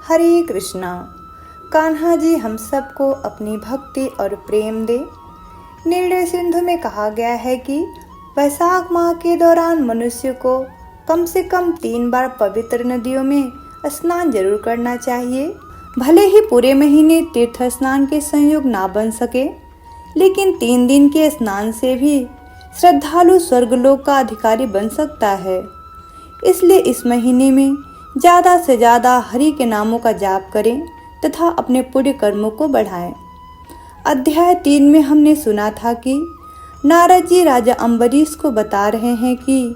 हरे कृष्णा। कान्हा जी हम सबको अपनी भक्ति और प्रेम दे। निर्णय सिंधु में कहा गया है कि वैशाख माह के दौरान मनुष्य को कम से कम 3 बार पवित्र नदियों में स्नान जरूर करना चाहिए। भले ही पूरे महीने तीर्थ स्नान के संयोग ना बन सके, लेकिन 3 दिन के स्नान से भी श्रद्धालु स्वर्गलोक का अधिकारी बन सकता है। इसलिए इस महीने में ज़्यादा से ज़्यादा हरि के नामों का जाप करें तथा अपने पुण्य कर्मों को बढ़ाएं। अध्याय 3 में हमने सुना था कि नारद जी राजा अम्बरीश को बता रहे हैं कि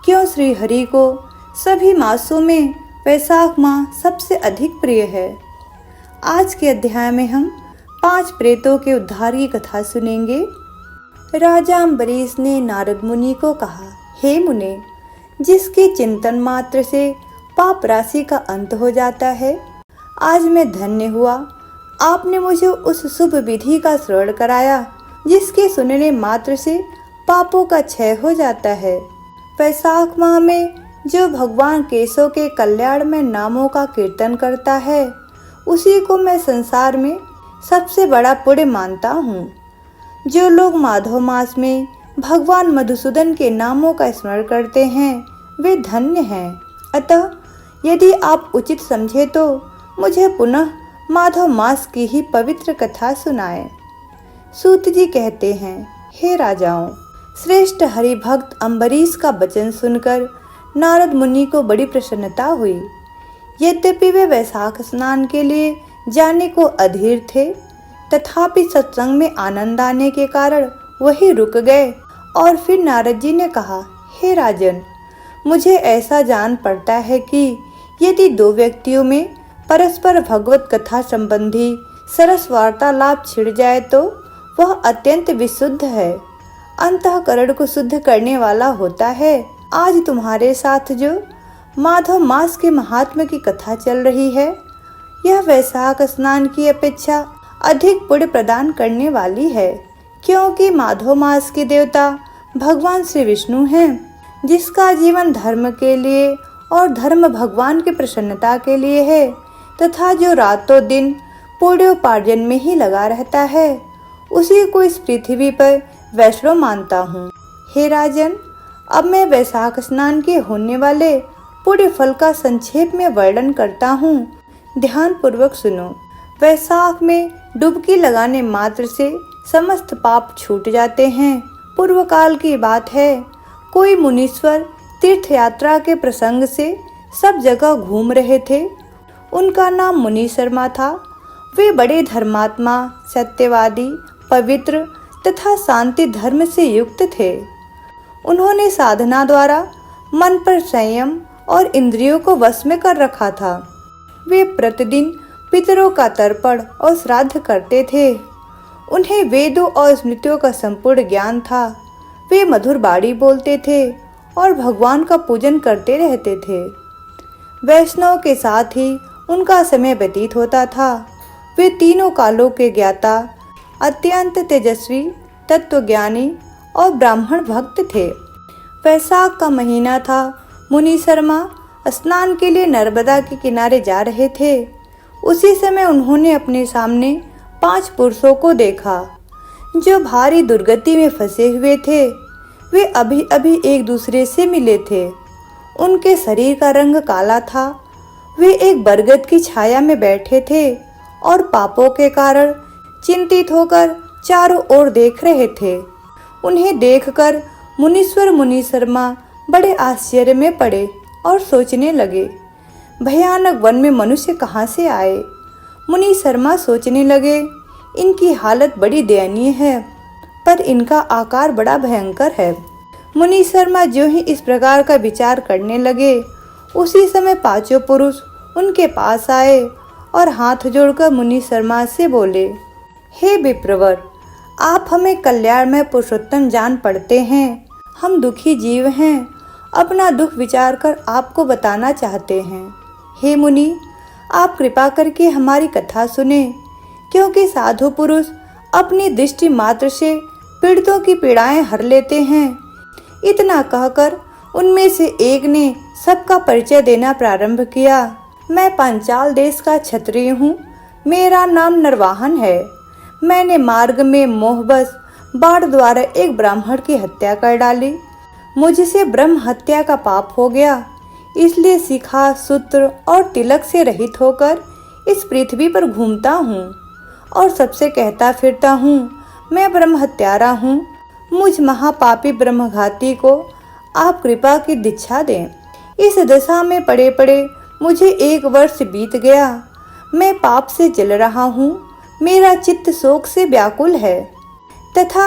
क्यों श्री हरि को सभी मासों में वैशाख माह सबसे अधिक प्रिय है। आज के अध्याय में हम 5 प्रेतों के उद्धार की कथा सुनेंगे। राजा अम्बरीश ने नारद मुनि को कहा, हे मुने, जिसके चिंतन मात्र से पाप राशि का अंत हो जाता है, आज मैं धन्य हुआ। आपने मुझे उस शुभ विधि का श्रवण कराया जिसके सुनने मात्र से पापों का क्षय हो जाता है। वैशाख माह में जो भगवान केशव के कल्याण में नामों का कीर्तन करता है, उसी को मैं संसार में सबसे बड़ा पुण्य मानता हूँ। जो लोग माधव मास में भगवान मधुसूदन के नामों का स्मरण करते हैं, वे धन्य हैं। अतः यदि आप उचित समझे तो मुझे पुनः माधव मास की ही पवित्र कथा सुनाएं। सूत जी कहते हैं, हे राजाओं, श्रेष्ठ हरि भक्त अम्बरीश का वचन सुनकर नारद मुनि को बड़ी प्रसन्नता हुई। यद्यपि वे वैशाख स्नान के लिए जाने को अधीर थे, तथापि सत्संग में आनंद आने के कारण वही रुक गए। और फिर नारद जी ने कहा, हे राजन, मुझे ऐसा जान पड़ता है कि यदि 2 व्यक्तियों में परस्पर भगवत कथा संबंधी सरस वार्तालाप छिड़ जाए तो वह अत्यंत विशुद्ध है, अंतःकरण को शुद्ध करने वाला होता है। आज तुम्हारे साथ जो माधव मास के महात्म्य की कथा चल रही है, यह वैशाख स्नान की अपेक्षा अधिक पुण्य प्रदान करने वाली है, क्योंकि माधव मास के देवता भगवान श्री विष्णु हैं, जिसका जीवन धर्म के लिए और धर्म भगवान की प्रसन्नता के लिए है, तथा जो रातों दिन पुण्योपार्जन में ही लगा रहता है, उसी को इस पृथ्वी पर वैष्णव मानता हूँ। हे राजन, अब मैं वैशाख स्नान के होने वाले पुण्य फल का संक्षेप में वर्णन करता हूँ, ध्यान पूर्वक सुनो। वैशाख में डुबकी लगाने मात्र से समस्त पाप छूट जाते हैं। पूर्व काल की बात है, कोई मुनीश्वर तीर्थ यात्रा के प्रसंग से सब जगह घूम रहे थे। उनका नाम मुनि शर्मा था। वे बड़े धर्मात्मा, सत्यवादी, पवित्र तथा शांति धर्म से युक्त थे। उन्होंने साधना द्वारा मन पर संयम और इंद्रियों को वश में कर रखा था। वे प्रतिदिन पितरों का तर्पण और श्राद्ध करते थे। उन्हें वेदों और स्मृतियों का संपूर्ण ज्ञान था। वे मधुर बाणी बोलते थे और भगवान का पूजन करते रहते थे। वैष्णव के साथ ही उनका समय व्यतीत होता था। वे तीनों कालों के ज्ञाता, अत्यंत तेजस्वी, तत्वज्ञानी और ब्राह्मण भक्त थे। वैशाख का महीना था। मुनि शर्मा स्नान के लिए नर्मदा के किनारे जा रहे थे। उसी समय उन्होंने अपने सामने 5 पुरुषों को देखा, जो भारी दुर्गति में फंसे हुए थे। वे अभी अभी एक दूसरे से मिले थे। उनके शरीर का रंग काला था। वे एक बरगद की छाया में बैठे थे और पापों के कारण चिंतित होकर चारों ओर देख रहे थे। उन्हें देखकर मुनीश्वर मुनि शर्मा बड़े आश्चर्य में पड़े और सोचने लगे, भयानक वन में मनुष्य कहाँ से आए। मुनि शर्मा सोचने लगे, इनकी हालत बड़ी दयनीय है, पर इनका आकार बड़ा भयंकर है। मुनि शर्मा जो ही इस प्रकार का विचार करने लगे, उसी समय 5 पुरुष उनके पास आए और हाथ जोड़कर मुनि शर्मा से बोले, हे विप्रवर, आप हमें कल्याणमय पुरुषोत्तम जान पड़ते हैं। हम दुखी जीव हैं, अपना दुख विचार कर आपको बताना चाहते हैं। हे मुनि, आप कृपा करके हमारी कथा सुने, क्योंकि साधु पुरुष अपनी दृष्टि मात्र से पीड़ितों की पीड़ाएं हर लेते हैं। इतना कहकर उनमें से एक ने सबका परिचय देना प्रारंभ किया। मैं पांचाल देश का क्षत्रिय हूँ। मेरा नाम नरवाहन है। मैंने मार्ग में मोहवश बाण द्वारा एक ब्राह्मण की हत्या कर डाली। मुझसे ब्रह्म हत्या का पाप हो गया, इसलिए शिखा, सूत्र और तिलक से रहित होकर इस पृथ्वी पर घूमता हूँ और सबसे कहता फिरता हूँ, मैं ब्रह्म हत्यारा हूँ। मुझ महापापी ब्रह्मघाती को आप कृपा की दीक्षा दें। इस दशा में पड़े पड़े मुझे 1 वर्ष बीत गया। मैं पाप से जल रहा हूँ। मेरा चित्त शोक से व्याकुल है। तथा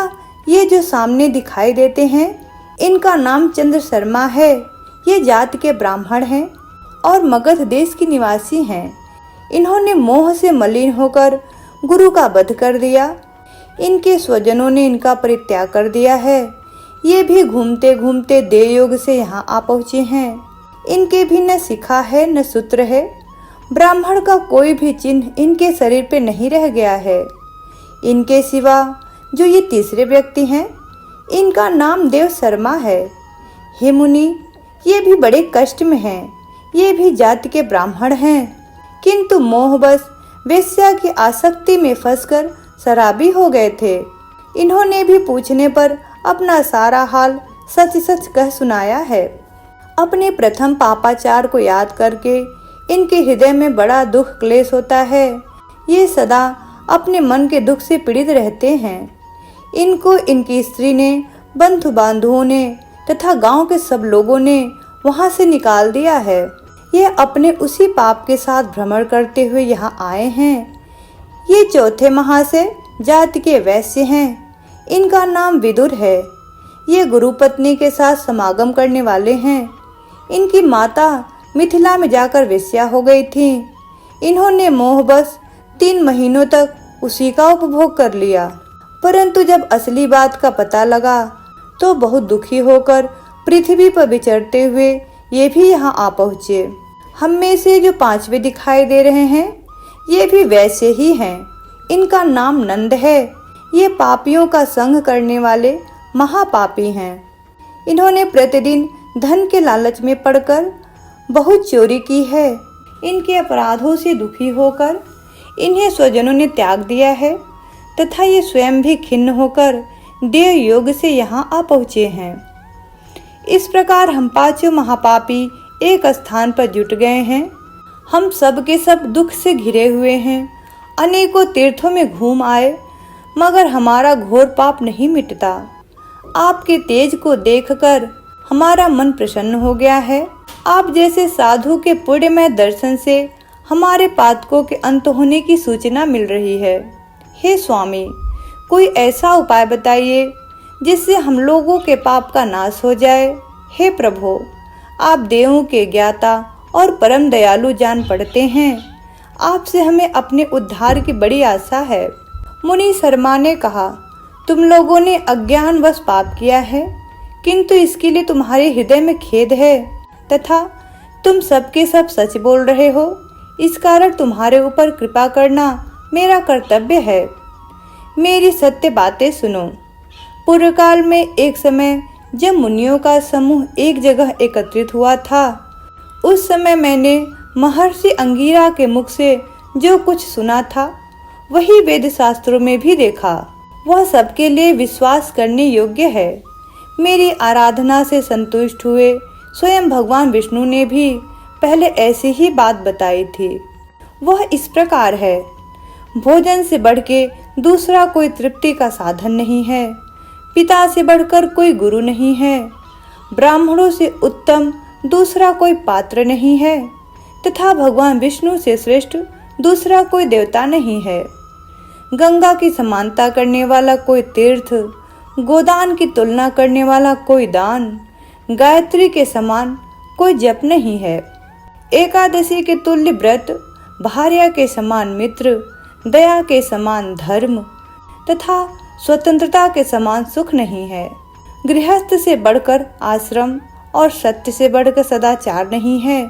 ये जो सामने दिखाई देते हैं, इनका नाम चंद्र शर्मा है। ये जाति के ब्राह्मण हैं और मगध देश के निवासी हैं। इन्होंने मोह से मलिन होकर गुरु का वध कर दिया। इनके स्वजनों ने इनका परित्याग कर दिया है। ये भी घूमते घूमते देवयोग से यहाँ आ पहुँचे हैं। इनके भी न शिखा है न सूत्र है। ब्राह्मण का कोई भी चिन्ह इनके शरीर पे नहीं रह गया है। इनके सिवा जो ये तीसरे व्यक्ति हैं, इनका नाम देव शर्मा है। हे मुनि, ये भी बड़े कष्ट में हैं। ये भी जाति के ब्राह्मण हैं, किंतु मोहवश वेश्या की आसक्ति में फंसकर शराबी हो गए थे। इन्होंने भी पूछने पर अपना सारा हाल सच सच कह सुनाया है। अपने प्रथम पापाचार को याद करके इनके हृदय में बड़ा दुख क्लेश होता है। ये सदा अपने मन के दुख से पीड़ित रहते हैं। इनको इनकी स्त्री ने, बंधु बांधुओं ने तथा गांव के सब लोगों ने वहां से निकाल दिया है। ये अपने उसी पाप के साथ भ्रमण करते हुए यहाँ आए हैं। ये चौथे महाशय जाति के वैश्य हैं। इनका नाम विदुर है। ये गुरु पत्नी के साथ समागम करने वाले हैं। इनकी माता मिथिला में जाकर वेश्या हो गई थी। इन्होंने मोहवश 3 महीनों तक उसी का उपभोग कर लिया, परंतु जब असली बात का पता लगा तो बहुत दुखी होकर पृथ्वी पर विचरते हुए ये भी यहाँ आ पहुँचे। हम में से जो 5वें दिखाई दे रहे हैं, ये भी वैसे ही हैं। इनका नाम नंद है। ये पापियों का संग करने वाले महापापी हैं। इन्होंने प्रतिदिन धन के लालच में पड़कर बहुत चोरी की है। इनके अपराधों से दुखी होकर इन्हें स्वजनों ने त्याग दिया है तथा ये स्वयं भी खिन्न होकर देव योग से यहाँ आ पहुँचे हैं। इस प्रकार हम 5 महापापी एक स्थान पर जुट गए हैं। हम सब के सब दुख से घिरे हुए हैं। अनेकों तीर्थों में घूम आए, मगर हमारा घोर पाप नहीं मिटता। आपके तेज को देखकर हमारा मन प्रसन्न हो गया है। आप जैसे साधु के पुण्यमय दर्शन से हमारे पातकों के अंत होने की सूचना मिल रही है। हे स्वामी, कोई ऐसा उपाय बताइए जिससे हम लोगों के पाप का नाश हो जाए। हे प्रभु, आप देवों के ज्ञाता और परम दयालु जान पड़ते हैं। आपसे हमें अपने उद्धार की बड़ी आशा है। मुनि शर्मा ने कहा, तुम लोगों ने अज्ञानवश पाप किया है, किंतु इसके लिए तुम्हारे हृदय में खेद है तथा तुम सबके सब सच बोल रहे हो। इस कारण तुम्हारे ऊपर कृपा करना मेरा कर्तव्य है। मेरी सत्य बातें सुनो। पूर्व काल में एक समय जब मुनियों का समूह एक जगह एकत्रित हुआ था, उस समय मैंने महर्षि अंगिरा के मुख से जो कुछ सुना था वही वेद शास्त्रों में भी देखा। वह सबके लिए विश्वास करने योग्य है। मेरी आराधना से संतुष्ट हुए स्वयं भगवान विष्णु ने भी पहले ऐसी ही बात बताई थी। वह इस प्रकार है, भोजन से बढ़ के दूसरा कोई तृप्ति का साधन नहीं है। पिता से बढ़कर कोई गुरु नहीं है। ब्राह्मणों से उत्तम दूसरा कोई पात्र नहीं है तथा भगवान विष्णु से श्रेष्ठ दूसरा कोई देवता नहीं है। गंगा की समानता करने वाला कोई तीर्थ, गोदान की तुलना करने वाला कोई दान, गायत्री के समान कोई जप नहीं है। एकादशी के तुल्य व्रत, भार्या के समान मित्र, दया के समान धर्म तथा स्वतंत्रता के समान सुख नहीं है। गृहस्थ से बढ़कर आश्रम और सत्य से बढ़कर सदाचार नहीं है।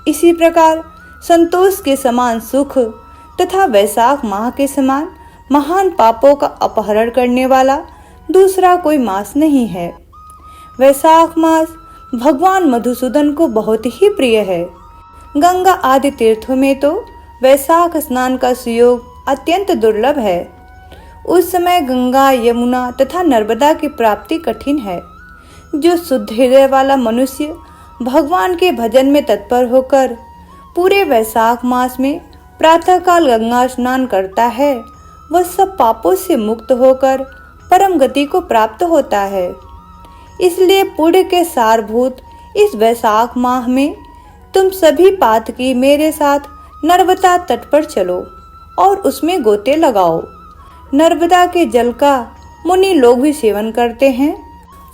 इसी प्रकार संतोष के समान सुख तथा वैशाख माह के समान महान पापों का अपहरण करने वाला दूसरा कोई मास नहीं है। वैशाख मास भगवान मधुसूदन को बहुत ही प्रिय है। गंगा आदि तीर्थों में तो वैशाख स्नान का सुयोग अत्यंत दुर्लभ है। उस समय गंगा, यमुना तथा नर्मदा की प्राप्ति कठिन है। जो शुद्ध हृदय वाला मनुष्य भगवान के भजन में तत्पर होकर पूरे वैशाख मास में प्रातःकाल गंगा स्नान करता है, वह सब पापों से मुक्त होकर परम गति को प्राप्त होता है। इसलिए पुण्य के सारभूत इस वैशाख माह में तुम सभी पातकी मेरे साथ नर्मदा तट पर चलो और उसमें गोते लगाओ। नर्मदा के जल का मुनि लोग भी सेवन करते हैं।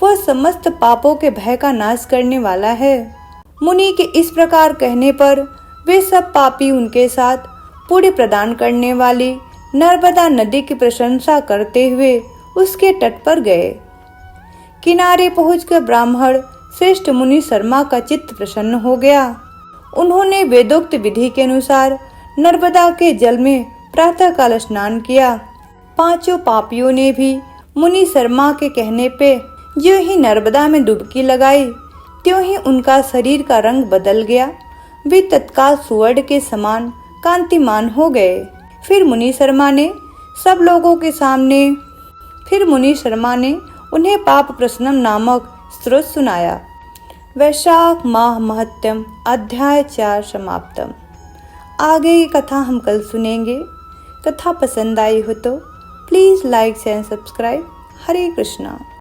वह समस्त पापों के भय का नाश करने वाला है। मुनि के इस प्रकार कहने पर वे सब पापी उनके साथ पुण्य प्रदान करने वाली नर्मदा नदी की प्रशंसा करते हुए उसके तट पर गए। किनारे पहुंचकर ब्राह्मण श्रेष्ठ मुनि शर्मा का चित्त प्रसन्न हो गया। उन्होंने वेदोक्त विधि के अनुसार नर्मदा के जल में प्रातःकाल स्नान किया। पांचों पापियों ने भी मुनि शर्मा के कहने पे जो ही नर्मदा में डुबकी लगाई, त्यों ही उनका शरीर का रंग बदल गया। वे तत्काल सुवर्ण के समान कांतिमान हो गए। फिर मुनि शर्मा ने उन्हें पाप प्रश्नम नामक स्रोत सुनाया। वैशाख माह महत्यम अध्याय 4 समाप्तम। आगे की कथा हम कल सुनेंगे। कथा पसंद आई हो तो please like and subscribe. Hare Krishna.